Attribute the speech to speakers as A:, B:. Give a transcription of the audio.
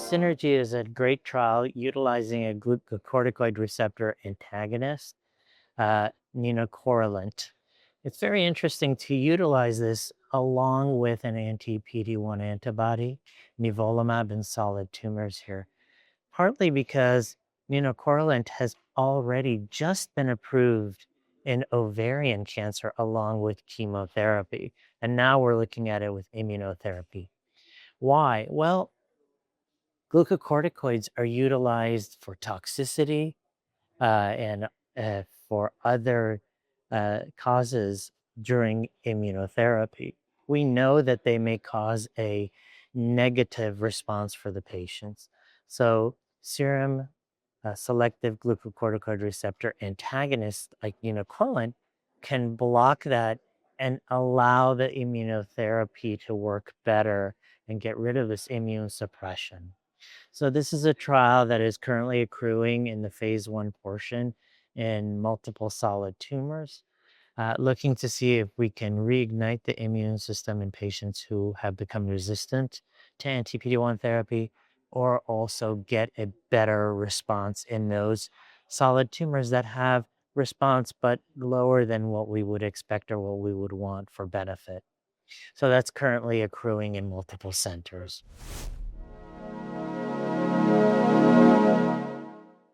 A: Synergy is a great trial utilizing a glucocorticoid receptor antagonist, Nenocorilant. It's very interesting to utilize this along with an anti-PD-1 antibody, Nivolumab, in solid tumors here, partly because Nenocorilant has already just been approved in ovarian cancer along with chemotherapy. And now we're looking at it with immunotherapy. Why? Well, glucocorticoids are utilized for toxicity and for other causes during immunotherapy. We know that they may cause a negative response for the patients. So, serum selective glucocorticoid receptor antagonists like unocorlin can block that and allow the immunotherapy to work better and get rid of this immune suppression. So this is a trial that is currently accruing in the phase 1 portion in multiple solid tumors, looking to see if we can reignite the immune system in patients who have become resistant to anti-PD-1 therapy, or also get a better response in those solid tumors that have response but lower than what we would expect or what we would want for benefit. So that's currently accruing in multiple centers.